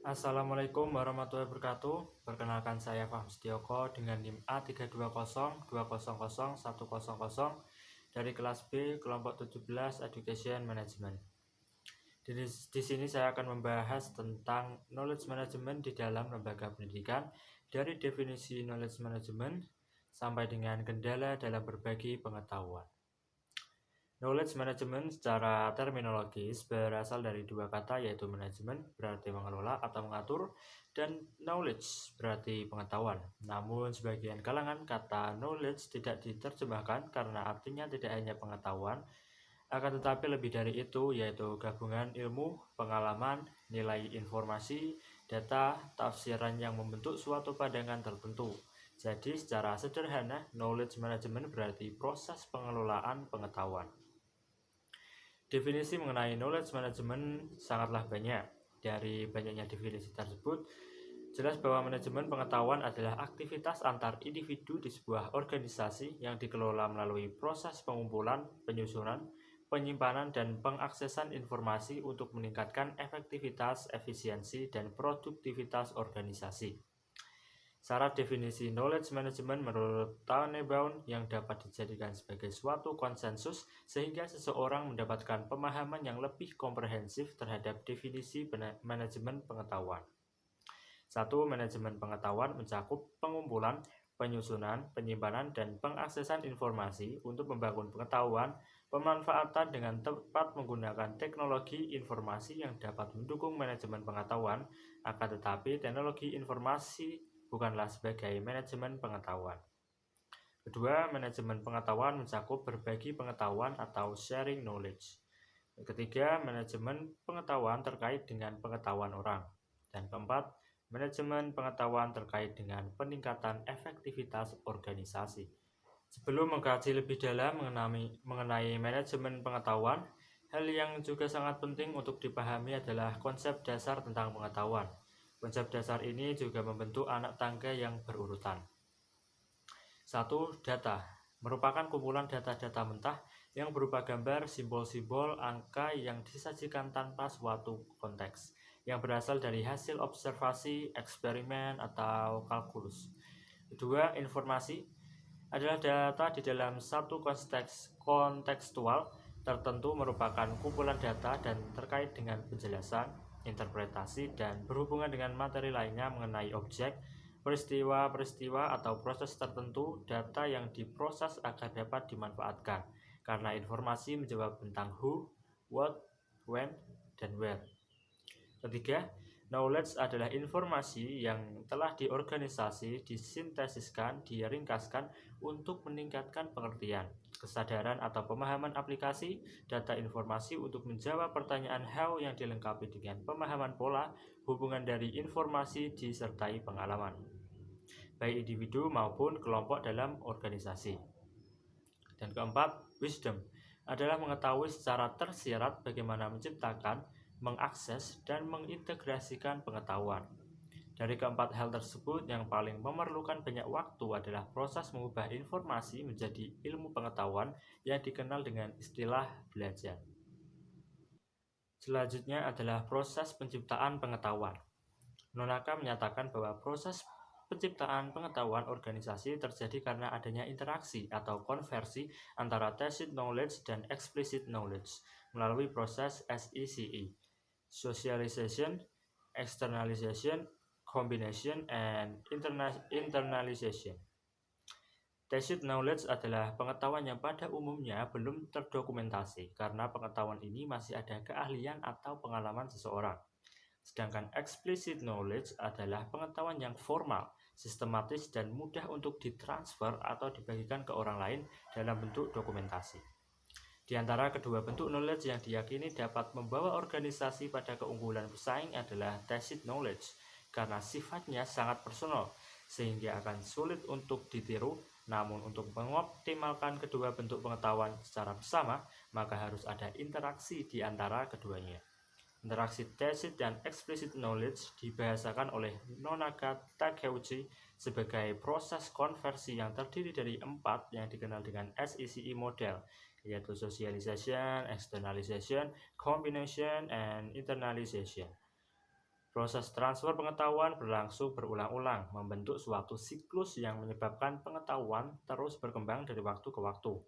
Assalamualaikum warahmatullahi wabarakatuh. Perkenalkan saya Fahmi Setioko dengan NIM A320200100 dari kelas B kelompok 17 Education Management. Di sini saya akan membahas tentang knowledge management di dalam lembaga pendidikan, dari definisi knowledge management sampai dengan kendala dalam berbagi pengetahuan. Knowledge management secara terminologis berasal dari dua kata, yaitu manajemen berarti mengelola atau mengatur, dan knowledge berarti pengetahuan. Namun sebagian kalangan kata knowledge tidak diterjemahkan karena artinya tidak hanya pengetahuan, akan tetapi lebih dari itu, yaitu gabungan ilmu, pengalaman, nilai informasi, data, tafsiran yang membentuk suatu pandangan tertentu. Jadi secara sederhana, knowledge management berarti proses pengelolaan pengetahuan. Definisi mengenai knowledge management sangatlah banyak. Dari banyaknya definisi tersebut, jelas bahwa manajemen pengetahuan adalah aktivitas antar individu di sebuah organisasi yang dikelola melalui proses pengumpulan, penyusunan, penyimpanan, dan pengaksesan informasi untuk meningkatkan efektivitas, efisiensi, dan produktivitas organisasi. Syarat definisi knowledge management menurut Tannenbaum yang dapat dijadikan sebagai suatu konsensus sehingga seseorang mendapatkan pemahaman yang lebih komprehensif terhadap definisi manajemen pengetahuan. 1. Manajemen pengetahuan mencakup pengumpulan, penyusunan, penyimpanan, dan pengaksesan informasi untuk membangun pengetahuan, pemanfaatan dengan tepat menggunakan teknologi informasi yang dapat mendukung manajemen pengetahuan, akan tetapi teknologi informasi bukanlah sebagai manajemen pengetahuan. Kedua, manajemen pengetahuan mencakup berbagi pengetahuan atau sharing knowledge. Ketiga, manajemen pengetahuan terkait dengan pengetahuan orang. Dan keempat, manajemen pengetahuan terkait dengan peningkatan efektivitas organisasi. Sebelum mengkaji lebih dalam mengenai manajemen pengetahuan, hal yang juga sangat penting untuk dipahami adalah konsep dasar tentang pengetahuan. Konsep dasar ini juga membentuk anak tangga yang berurutan. 1. Data merupakan kumpulan data-data mentah yang berupa gambar, simbol-simbol, angka yang disajikan tanpa suatu konteks, yang berasal dari hasil observasi, eksperimen, atau kalkulus. 2. Informasi adalah data di dalam satu konteks kontekstual tertentu, merupakan kumpulan data dan terkait dengan penjelasan, interpretasi, dan berhubungan dengan materi lainnya mengenai objek, peristiwa-peristiwa, atau proses tertentu. Data yang diproses agar dapat dimanfaatkan, karena informasi menjawab tentang who, what, when, dan where. Ketiga, knowledge adalah informasi yang telah diorganisasi, disintesiskan, diringkaskan untuk meningkatkan pengertian, kesadaran, atau pemahaman aplikasi data informasi untuk menjawab pertanyaan how yang dilengkapi dengan pemahaman pola, hubungan dari informasi disertai pengalaman, baik individu maupun kelompok dalam organisasi. Dan keempat, wisdom adalah mengetahui secara tersirat bagaimana menciptakan, mengakses, dan mengintegrasikan pengetahuan. Dari keempat hal tersebut, yang paling memerlukan banyak waktu adalah proses mengubah informasi menjadi ilmu pengetahuan yang dikenal dengan istilah belajar. Selanjutnya adalah proses penciptaan pengetahuan. Nonaka menyatakan bahwa proses penciptaan pengetahuan organisasi terjadi karena adanya interaksi atau konversi antara tacit knowledge dan explicit knowledge melalui proses SECE, socialization, externalization, combination, and internalization. Tacit knowledge adalah pengetahuan yang pada umumnya belum terdokumentasi karena pengetahuan ini masih ada keahlian atau pengalaman seseorang. Sedangkan explicit knowledge adalah pengetahuan yang formal, sistematis, dan mudah untuk ditransfer atau dibagikan ke orang lain dalam bentuk dokumentasi. Di antara kedua bentuk knowledge yang diyakini dapat membawa organisasi pada keunggulan bersaing adalah tacit knowledge, karena sifatnya sangat personal, sehingga akan sulit untuk ditiru. Namun untuk mengoptimalkan kedua bentuk pengetahuan secara bersama, maka harus ada interaksi di antara keduanya. Interaksi tacit dan explicit knowledge dibahasakan oleh Nonaka Takeuchi sebagai proses konversi yang terdiri dari 4 yang dikenal dengan SECE model, yaitu socialization, externalization, combination, and internalization. Proses transfer pengetahuan berlangsung berulang-ulang, membentuk suatu siklus yang menyebabkan pengetahuan terus berkembang dari waktu ke waktu.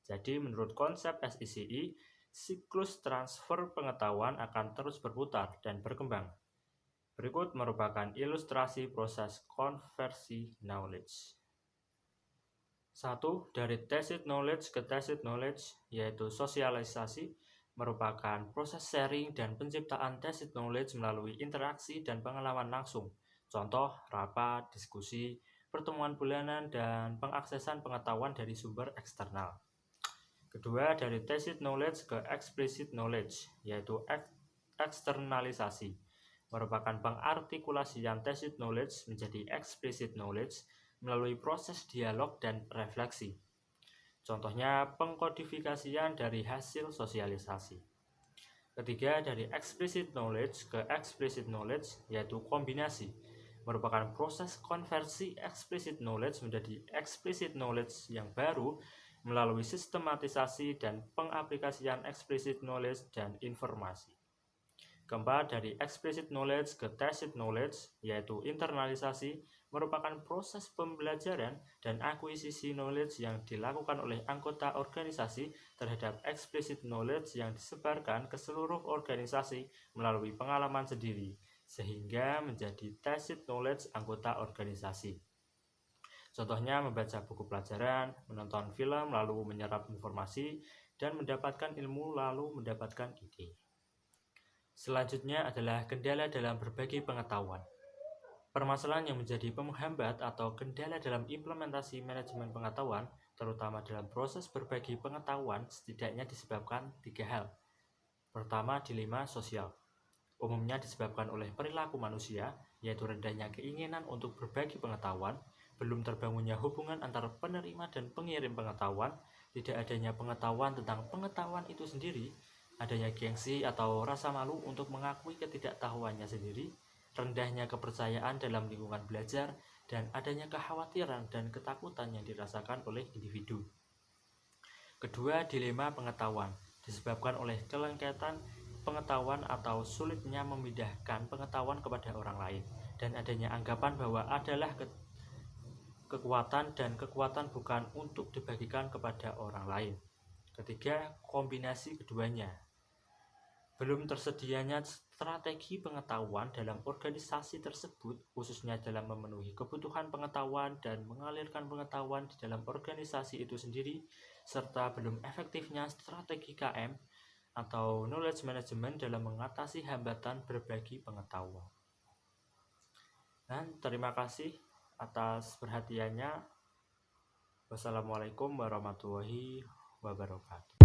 Jadi, menurut konsep SICI, siklus transfer pengetahuan akan terus berputar dan berkembang. Berikut merupakan ilustrasi proses konversi knowledge. 1. Dari tacit knowledge ke tacit knowledge, yaitu sosialisasi, merupakan proses sharing dan penciptaan tacit knowledge melalui interaksi dan pengalaman langsung. Contoh, rapat, diskusi, pertemuan bulanan, dan pengaksesan pengetahuan dari sumber eksternal. Kedua, dari tacit knowledge ke explicit knowledge, yaitu eksternalisasi, merupakan pengartikulasian tacit knowledge menjadi explicit knowledge melalui proses dialog dan refleksi. Contohnya, pengkodifikasian dari hasil sosialisasi. Ketiga, dari explicit knowledge ke explicit knowledge, yaitu kombinasi, merupakan proses konversi explicit knowledge menjadi explicit knowledge yang baru melalui sistematisasi dan pengaplikasian explicit knowledge dan informasi. Keempat, dari explicit knowledge ke tacit knowledge, yaitu internalisasi, merupakan proses pembelajaran dan akuisisi knowledge yang dilakukan oleh anggota organisasi terhadap explicit knowledge yang disebarkan ke seluruh organisasi melalui pengalaman sendiri, sehingga menjadi tacit knowledge anggota organisasi. Contohnya membaca buku pelajaran, menonton film, lalu menyerap informasi, dan mendapatkan ilmu, lalu mendapatkan ide. Selanjutnya adalah kendala dalam berbagi pengetahuan. Permasalahan yang menjadi penghambat atau kendala dalam implementasi manajemen pengetahuan, terutama dalam proses berbagi pengetahuan, setidaknya disebabkan 3 hal. Pertama, dilema sosial. Umumnya disebabkan oleh perilaku manusia, yaitu rendahnya keinginan untuk berbagi pengetahuan, belum terbangunnya hubungan antara penerima dan pengirim pengetahuan, tidak adanya pengetahuan tentang pengetahuan itu sendiri, adanya gengsi atau rasa malu untuk mengakui ketidaktahuannya sendiri, rendahnya kepercayaan dalam lingkungan belajar, dan adanya kekhawatiran dan ketakutan yang dirasakan oleh individu. Kedua, dilema pengetahuan disebabkan oleh kelengketan pengetahuan atau sulitnya memindahkan pengetahuan kepada orang lain, dan adanya anggapan bahwa adalah kekuatan dan kekuatan bukan untuk dibagikan kepada orang lain. Ketiga, kombinasi keduanya. Belum tersedianya strategi pengetahuan dalam organisasi tersebut, khususnya dalam memenuhi kebutuhan pengetahuan dan mengalirkan pengetahuan di dalam organisasi itu sendiri, serta belum efektifnya strategi KM atau knowledge management dalam mengatasi hambatan berbagi pengetahuan. Dan terima kasih atas perhatiannya. Wassalamualaikum warahmatullahi wabarakatuh.